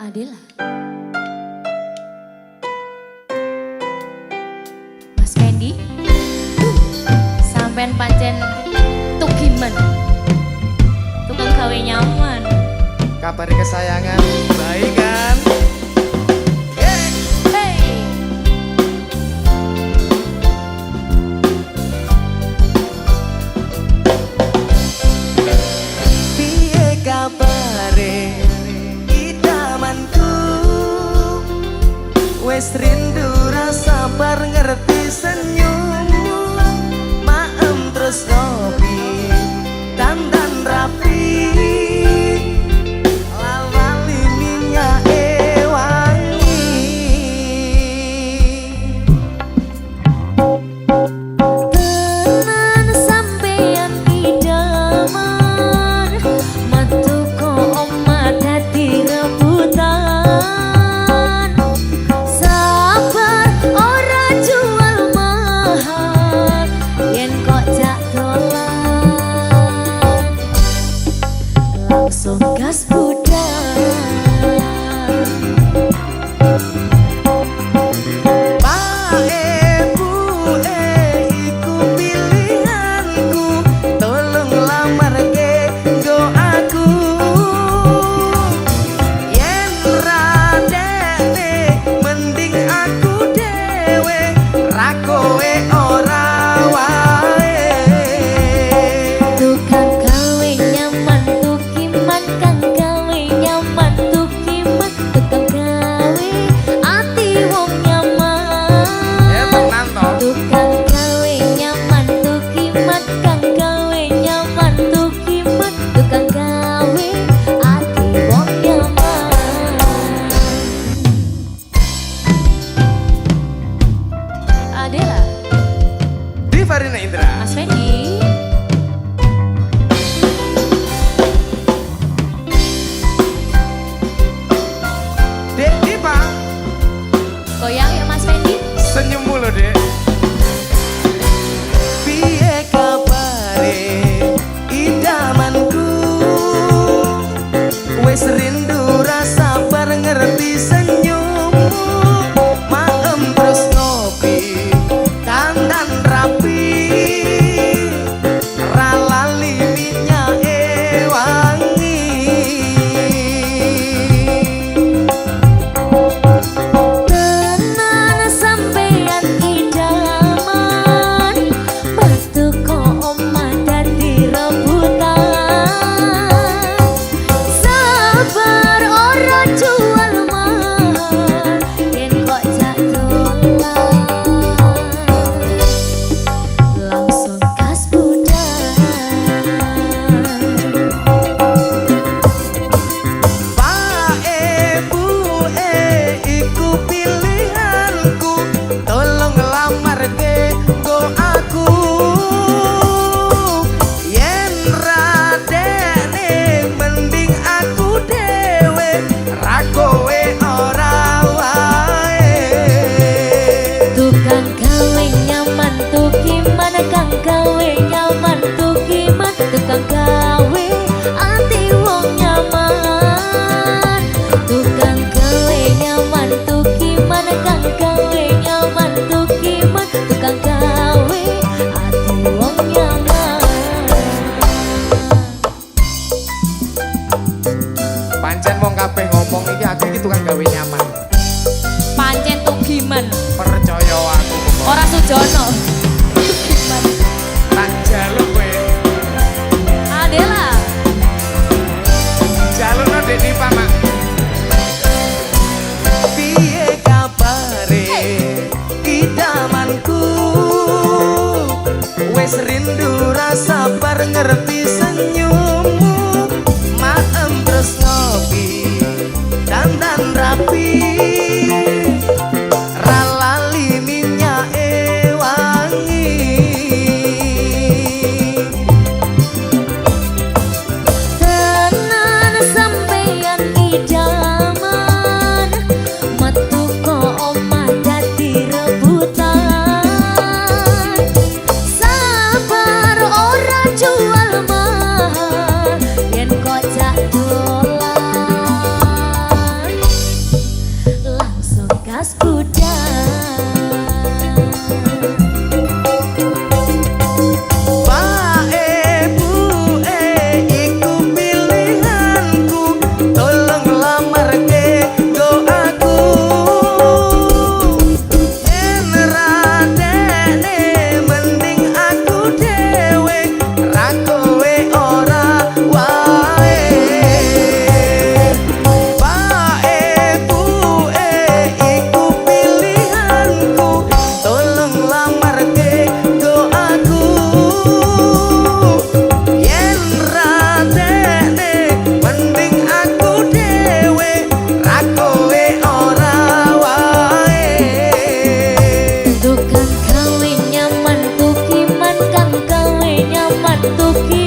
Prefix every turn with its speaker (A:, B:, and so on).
A: Adela. Mas Fendi, sampean pancen tugimen, tukang gawe nyaman.
B: Kabar kesayangan, baik kan? Piye kabare idamanku, wes rindu rasa bar ngerti senyummu, maem terus ngopi dandan rapi.
A: Gas budal
B: Pae bue iku pilihanku, tolong lamar nggo aku. Yen radene mending aku dhewe, ra kowe ora wae.
A: tukang gawe nyaman tukiman, kang gawe nyaman tukiman, tukang gawe ati wong nyaman. Tukang gawe nyaman tukiman, kang gawe nyaman tukiman, tukang gawe ati wong nyaman. Adela,
B: Divarina Indra.
A: Mas Fendi,
B: Dek Diva,
A: goyang ya Mas Fendi.
B: senyum mulu dek. Piye kabare idamanku, wes rindu rasa bar ngerti senyummu, maem terus ngopi dandan rapi, ra lali minyake wangi.
A: Tenan sampeyan idaman, metu kok omah dadi rebutan. Sabar ora jual mahal, yen kok jak dolan. Langsung gas budal.
B: Pae bue iku pilihanku, tolong lamar nggo aku. Yen radene mending aku dhewe, ra kowe ora wae.
A: Tukang gawe nyaman tukiman, kang gawe nyaman tukiman, tukang gawe ati wong nyaman. Tukang gawe nyaman tukiman, kang gawe nyaman tukiman, tukang gawe ati wong nyaman.
B: Pancen wong kabeh ngomong iki aku iki tukang gawe nyaman.
A: Pancen tukiman,
B: Percaya aku pokoknya.
A: ora sujono. Tukiman.
B: Tak jaluk kowe.
A: Adela,
B: Jalukno Dek Diva mak. Piye kabare idamanku, wes rindu rasa bar ngerti senyummu, maem terus ngopi dandan rapi, ra lali minyake wangi.
A: tenan sampeyan idaman, metu kok omah dadi rebutan. Sabar ora jual mahal, Mas Kuda. Tukang gawe nyaman tukiman, kang gawe nyaman tukiman.